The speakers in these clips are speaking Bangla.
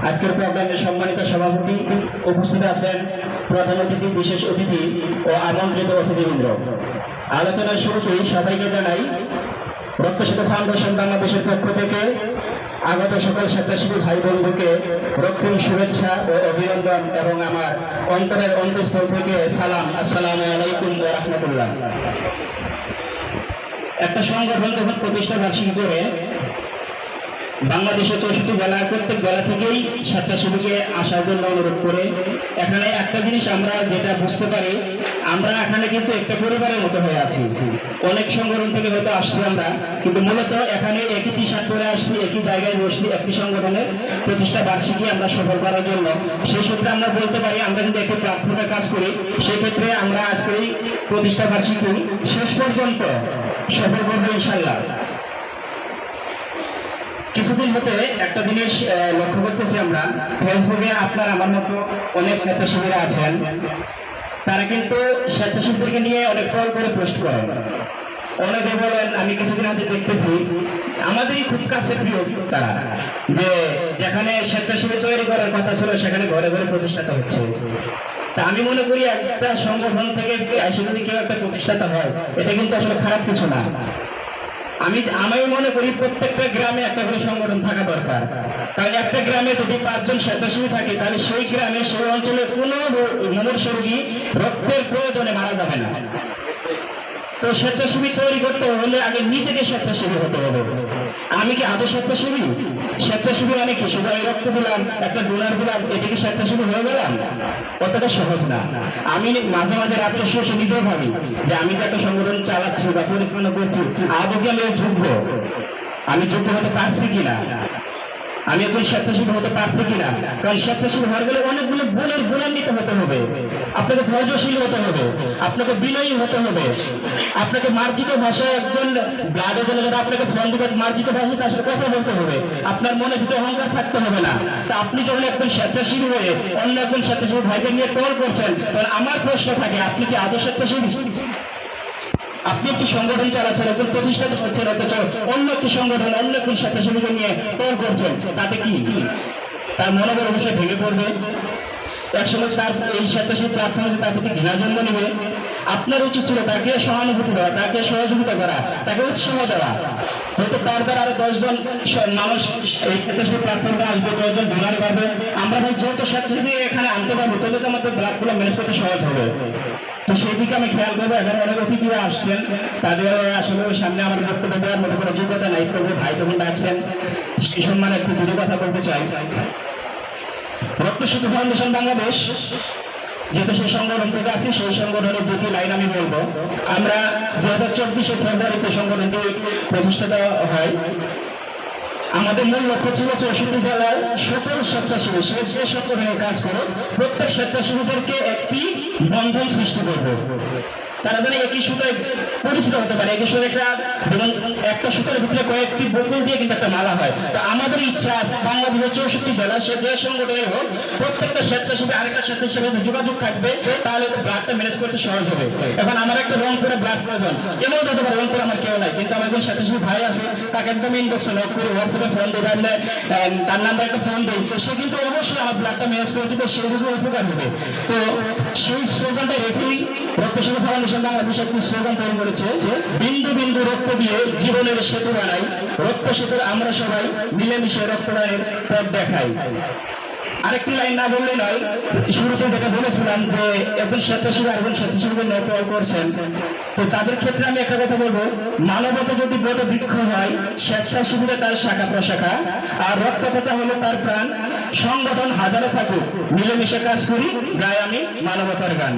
আজকের প্রোগ্রামের সম্মানিত সভাপতি, উপস্থিত আছেন প্রধান অতিথি, বিশেষ অতিথি ও আমন্ত্রিত অতিথিবৃন্দ। আলোচনার শুরুতেই সবাইকে জানাই রক্ত সেতু ফাউন্ডেশন বাংলাদেশের পক্ষ থেকে আগত সকল স্বেচ্ছাসেবী ভাই বন্ধুকে রক্তিম শুভেচ্ছা ও অভিনন্দন এবং আমার অন্তরের অন্তঃস্থল থেকে সালাম। আসসালামু আলাইকুম ওয়া রাহমাতুল্লাহ। একটা সংগঠন যখন প্রতিষ্ঠা বার্ষিকী করে বাংলাদেশের 64 জেলা, প্রত্যেক জেলা থেকেই স্বেচ্ছাসেবীকে আসার জন্য অনুরোধ করে, এখানে একটা জিনিস আমরা যেটা বুঝতে পারি, আমরা এখানে কিন্তু একটা পরিবারের মতো হয়ে আছি। অনেক সংগঠন থেকে হয়তো আসছি আমরা, কিন্তু মূলত এখানে একই টি শার্ট পরে আসছি, একই জায়গায় বসছি, একটি সংগঠনের প্রতিষ্ঠা বার্ষিকী আমরা সফল করার জন্য। সেই সূত্রে আমরা বলতে পারি আমরা কিন্তু একটি প্ল্যাটফর্মে কাজ করি। সেক্ষেত্রে আমরা আজকে এই প্রতিষ্ঠা বার্ষিকী শেষ পর্যন্ত সফল করবো ইনশাল্লাহ। কিছুদিন হতে একটা জিনিস লক্ষ্য করতেছি আমরা, ফেসবুকে আপনার আমার মতো অনেক স্বেচ্ছাসেবীরা আছেন, তারা কিন্তু স্বেচ্ছাসেবীদেরকে নিয়ে অনেক ট্রল করে পোস্ট করেন। অনেকে বলেন, আমি কিছুদিন আগে দেখতেছি আমাদেরই খুব কাছের প্রিয় তারা, যে যেখানে স্বেচ্ছাসেবী তৈরি করার কথা ছিল সেখানে ঘরে ঘরে প্রতিষ্ঠাতা হচ্ছে। তা আমি মনে করি একটা সংগঠন থেকে যদি কেউ একটা প্রতিষ্ঠাতা হয়, এটা কিন্তু আসলে খারাপ কিছু না। আমি মনে করি প্রত্যেকটা গ্রামে একটা করে সংগঠন থাকা দরকার। কারণ একটা গ্রামে যদি 5 জন স্বেচ্ছাসেবী থাকে, তাহলে সেই গ্রামে সেই অঞ্চলে কোনো মুমূর্ষ রোগী রক্তের প্রয়োজনে মারা যাবে না। তো স্বেচ্ছাসেবী তৈরি করতে হলে আগে নিজেকে স্বেচ্ছাসেবী হতে হবে। আমি কি আদৌ স্বেচ্ছাসেবী? স্বেচ্ছাসেবী মানে কি শুধু আমি রক্ত দিলাম, একটা ডোনার দিলাম, এটা কি স্বেচ্ছাসেবী হয়ে গেলাম? অতটা সহজ না। আমি মাঝে মাঝে রাত্রে শুয়ে নিজেও ভাবি যে আমি তো একটা সংগঠন চালাচ্ছি বা পরিচালনা করছি, আদৌ কি আমি যোগ্য? আমি যোগ্য হতে পারছি কিনা? আমি একজন স্বেচ্ছাসেবী হতে পারছি কিনা? কারণ স্বেচ্ছাসেবী হয়ে গেলে অনেকগুলো গুণের গুণান্বিত হতে হবে। আপনাকে ধৈর্যশীল হতে হবে, আপনাকে বিনয়ী হতে হবে, আপনাকে মার্জিত ভাষায় একজন ব্লাডে জন্য যারা আপনাকে ফোন দেবেন, মার্জিত ভাষায় তার সাথে কথা বলতে হবে। আপনার মনে ভিতরে অহংকার থাকতে হবে না। তা আপনি যখন একজন স্বেচ্ছাসেবী হয়ে অন্য একজন স্বেচ্ছাসেবী ভাইকে নিয়ে ট্রল করছেন, তখন আমার প্রশ্ন থাকে, আপনি কি আদৌ স্বেচ্ছাসেবী? আপনি একটি সংগঠন চালাচ্ছেন, একজন প্রতিষ্ঠাতা হচ্ছেন, অথচ অন্য একটি সংগঠন অন্য একটি স্বেচ্ছাসেবীকে নিয়ে ট্রল করছেন, তাতে কি তার মনোবল অবশ্যই ভেঙে পড়বে। একসময় তার এই স্বেচ্ছাসেবী প্ল্যাটফর্মে তার প্রতি ঘৃণার জন্ম নেবে। আপনার উচিত ছিল তাকে সহানুভূতি দেওয়া, তাকে সহযোগিতা করা, তাকে উৎসাহ দেওয়া। হয়তো তার দ্বারা আরো 10 জন মানুষ এই স্বেচ্ছাসেবী প্ল্যাটফর্মে আসবে, 10 জন ডোনার পাবে। আমরা ভাই যত স্বেচ্ছাসেবী এখানে আনতে পারবো, তবে তো আমাদের ব্লাডগুলো ম্যানেজ করতে সহজ হবে। তো সেই দিকে আমি খেয়াল করবো। এখানে অনেক অতিথিরা আসছেন, তাদের আসলে সামনে আমার বক্তব্য দেওয়ার মতো কোনো যোগ্যতা নাই, তবে ভাই যখন ডাকছেন সেই সম্মানে একটু দূরে কথা বলতে চাই। রক্ত সেতু ফাউন্ডেশন বাংলাদেশ যেহেতু সেই সংগঠন থেকে আছে, সেই সংগঠনের 2টি লাইন আমি বলবো। আমরা 2024 ফেব্রুয়ারিতে সংগঠনটি প্রতিষ্ঠিত হয়। আমাদের মূল লক্ষ্য ছিল 64 জেলার সকল স্বেচ্ছাসেবী, সে যে সংগঠনে কাজ করে প্রত্যেক স্বেচ্ছাসেবীদেরকে একটি বন্ধন সৃষ্টি করবো। তারা যেন একই সুতায় পরিচিত হতে পারে। একই সুতো যেমন একটা সুতার ভিতরে কয়েকটি বকুল দিয়ে কিন্তু একটা মালা হয়। তো আমাদের ইচ্ছা আছে বাংলাদেশের 64 জেলা, সে যে সংগঠনে হোক, প্রত্যেকটা স্বেচ্ছাসেবী আরেকটা স্বেচ্ছাসেবীর যোগাযোগ থাকবে, তাহলে তো ব্লাডটা ম্যানেজ করতে সহজ হবে। এখন আমার একটা রংপুরে ব্লাড প্রয়োজন, এমন হতে পারে রংপুরে আমার কেউ নাই, কিন্তু আমার একজন স্বেচ্ছাসেবী ভাই আছে, তাকে একদম ইনবক্সে লক করে হোয়াটসঅ্যাপে ফোন দেবেন, তার নাম্বার একটা ফোন দেয়, সে কিন্তু অবশ্যই আমার ব্লাডটা ম্যানেজ করে দিবে, সেই রোগী উপকার হবে। তো সেই স্লোগানটা রেখেই রক্ত সেতু ফাউন্ডেশন বাংলাদেশ একটি স্লোগান তৈরি করেছে যে বিন্দু বিন্দু রক্ত দিয়ে জীবনের সেতু বানাই, রক্ত সেতুর আমরা সবাই মিলেমিশে রক্তদানের পথ দেখাই। আরেকটি লাইন না বললে নয়, শুরুতে যেটা বলেছিলাম যে একজন স্বেচ্ছাসেবী আরেকজন স্বেচ্ছাসেবীকে নিয়ে ট্রল করছেন, তো তাদের ক্ষেত্রে আমি একটা কথা বলবো, মানবতা যদি বড় বৃক্ষ হয়, স্বেচ্ছাসেবীরা তার শাখা প্রশাখা, আর রক্তদাতা হলো তার প্রাণ। সংগঠন হাজারো থাকুক, মিলেমিশে কাজ করি, গায়ে আমি মানবতার গান।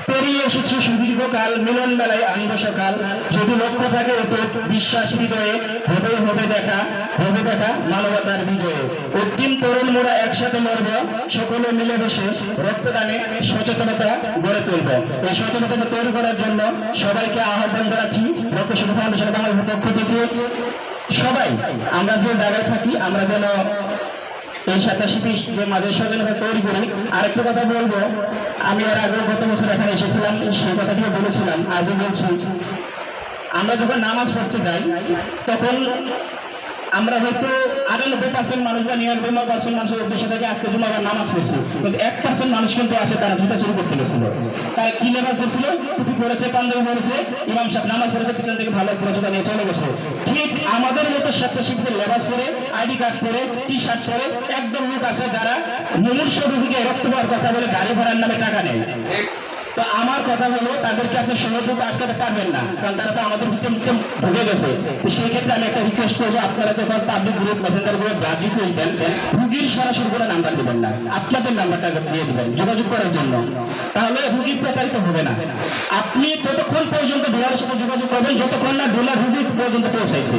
পেরিয়ে এসেছি সুদীর্ঘকাল, মিলন মেলায় আনব সকাল। যদি লক্ষ্য থাকে অটুট, বিশ্বাস হৃদয়ে, হবেই হবে দেখা মানবতার বিজয়ে। অন্তিম তরুণ মোরা একসাথে লড়ব, সকলে মিলে বসে রক্তদানে সচেতনতা গড়ে তুলব। এই সচেতনতা তৈরি করার জন্য সবাইকে আহ্বান জানাচ্ছি রক্ত সেতু ফাউন্ডেশন বাংলাদেশের পক্ষ থেকে। সবাই আমরা যে জায়গায় থাকি, আমরা যেন এই স্বেচ্ছাসেবী যে মাঝে সচেতনতা তৈরি করি। আরেকটা কথা বলবো, আমি এর আগে গত বছর এখানে এসেছিলাম, সেই কথাটিও বলেছিলাম, আজও বলছি। আমরা যখন নামাজ পড়তে যাই, তখন আমরা হয়তো 98% মানুষ বা 99% মানুষের উদ্দেশ্য থেকে আজকে জুমার নামাজ পড়ছে, কিন্তু 1% মানুষ কিন্তু আছে তারা জুতা চুরি করতে গেছিল। তারা কি লেবাস করছিল? টুপি পরেছে, পাঞ্জাবি পরেছে, ইমাম সাহেব নামাজ পড়তে পিছন থেকে ভালো করে জুতা নিয়ে চলে গেছে। ঠিক আমাদের মতো স্বেচ্ছাসেবীদের লেবাস পরে, আইডি কার্ড পরে, টি শার্ট পরে একদম লোক আছে যারা মুমূর্ষু রোগীকে রক্ত দেওয়ার কথা বলে গাড়ি ভাড়ার নামে টাকা নেয়। তো আমার কথা হলো তাদেরকে আপনি সহযোগিতা আটকাতে পারবেন না, কারণ তারা তো আমাদের ভিতরে ঢুকে গেছে। তো সেই ক্ষেত্রে আমি একটা রিকোয়েস্ট করবো, আপনারা যখন পাবলিক গ্রুপ মেসেঞ্জার গ্রুপ ব্রাডি করবেন, রুগীর সরাসরি করে নাম্বার দেবেন না, আপনাদের নাম্বারটা দিয়ে দেবেন যোগাযোগ করার জন্য। তাহলে রুগী প্রতারিত হবে না। আপনি ততক্ষণ পর্যন্ত ডোনারের সাথে যোগাযোগ করবেন যতক্ষণ না ডোনার রুগী পর্যন্ত পৌঁছাইছে।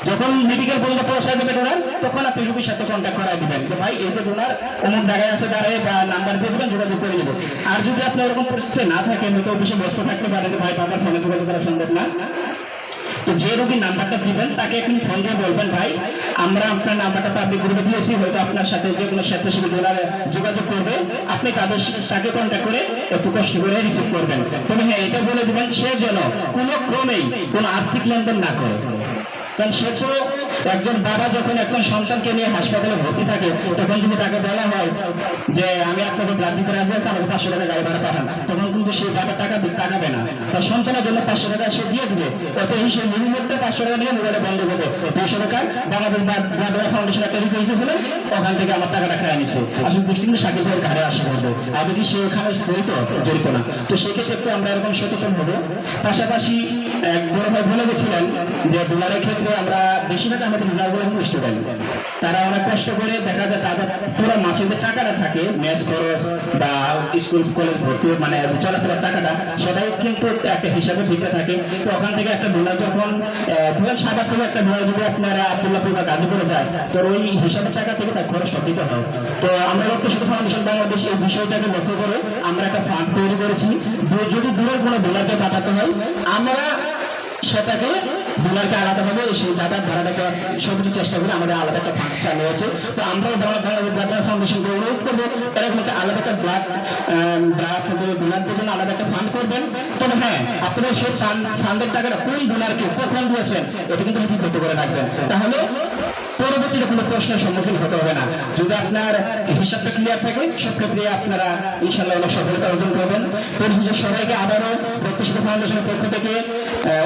যখন মেডিকেল পর্যন্ত পৌঁছায় দেবে ডোনার, তখন আপনি রুগীর সাথে কন্ট্যাক্ট করাই দিবেন যে ভাই এই যে ডোনার অমুক জায়গায় আছে, দাঁড়ায় বা নাম্বার দিয়ে দেবেন, যোগাযোগ করে নেবেন। আর যদি আপনি ওরকম পরিস্থিতি না থাকে, হয়তো অফিসে ব্যস্ত থাকতে পারেন, ভাই বাবার ফোনে যোগাযোগ করা সম্ভব না, তো যে রোগীর নাম্বারটা দিবেন তাকে এখন ফোন দিয়ে বলবেন ভাই আমরা আপনার নাম্বারটা তো আপনি গ্রুপে দিয়েছি, হয়তো আপনার সাথে যে কোনো স্বেচ্ছাসেবী ডোনার যোগাযোগ করবে, আপনি তাকে কন্ট্যাক্ট করে একটু কষ্ট করে রিসিভ করবেন। তবে হ্যাঁ, এটা বলে দিবেন সে যেন কোনো ক্রমেই কোনো আর্থিক লেনদেন না করে। কারণ সে তো একজন বাবা যখন একজন সন্তানকে নিয়ে হাসপাতালে ভর্তি থাকে, তখন যদি তাকে বলা হয় যে আমি আপনাকে ব্লাড দিতে রাজি আছি, আমাকে 500 টাকা গাড়ি ভাড়া পাঠান, তখন কিন্তু সে বাবা টাকা তাকাবে না, তার সন্তানের জন্য 500 টাকা সে দিয়ে দিবে। অত এই সে নিম্নতে 500 টাকা নিয়ে মোবাইলে বন্ধ করবে, 200 টাকা বাংলাদেশ ব্লাড ফাউন্ডেশন একটা রিকোয়েস্ট দিয়েছিলেন, ওখান থেকে আমার টাকাটা খেয়ে নিছে। আসলে দৃষ্টি কিন্তু সাকিবের ঘাড়ে আসে বলবে, আর যদি সে ওখানে জড়িত না। তো সেক্ষেত্রে একটু আমরা এরকম সচেতন হবো। পাশাপাশি এক বড় ভাই বলে গেছিলেন যে ডোনারের ক্ষেত্রে আমরা বেশিরভাগ আমাদের ডোনারগুলো কিন্তু স্টুডেন্ট, তারা অনেক কষ্ট করে দেখা যায় তাদের পুরো মাসে যে টাকাটা থাকে মেস খরচ বা স্কুল কলেজ ভর্তি মানে চলাফেরার টাকাটা, সেটাই কিন্তু একটা হিসাবে দিতে থাকে। তো ওখান থেকে একটা ডোনার যখন ধরেন সাবার থেকে একটা ডোনার যদি আপনারা আব্দুল্লাহপুর বা গাজীপুরে যায়, তো ওই হিসাবের টাকা থেকে তার খরচটা দিতে হয়। তো আমরা রক্তশিল্প ফাউন্ডেশন বাংলাদেশ এই বিষয়টাকে লক্ষ্য করে আমরা একটা ফান্ড তৈরি করেছি, যদি দূরের কোনো ডোনারকে পাঠাতে হয় আমরা সেটাকে ডোনারকে আলাদাভাবে সেই যাতায়াত ভাড়াটা দেওয়ার সবকিছু চেষ্টা করে আমাদের আলাদা একটা ফান্ড চালু হয়েছে। তো আমরাও বাংলাদেশ ব্লাড ফাউন্ডেশনকে অনুরোধ করবো এরকম একটা আলাদা একটা ডোনারদের জন্য আলাদা একটা ফান্ড করবেন। তবে হ্যাঁ, আপনারা সেই ফান্ডের টাকাটা কোন ডোনারকে কখন দিয়েছেন এটা কিন্তু লিপিবদ্ধ করে রাখবেন, তাহলে পরবর্তীতে কোনো প্রশ্নের সম্মুখীন হতে হবে না। যদি আপনার হিসাবটা ক্লিয়ার থাকে, সব ক্ষেত্রে আপনারা ইনশাল্লাহ অনেক সফলতা অর্জন করবেন। পরিশেষে সবাইকে আবারও রক্তশিল্প ফাউন্ডেশনের পক্ষ থেকে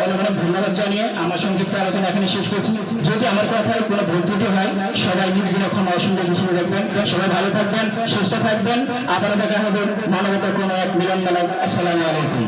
অনেক অনেক ধন্যবাদ জানিয়ে আমার সংক্ষিপ্ত আলোচনা এখানে শেষ করছি। যদি আমার কথায় কোনো ভুল ত্রুটি হয়, সবাই নিজ দিনে ক্ষমা অসুবিধা হিসেবে দেখবেন। সবাই ভালো থাকবেন, সুস্থ থাকবেন। আবারও দেখা হবে মানবতার কোনো এক মিলন মেলায়। আসসালামু আলাইকুম।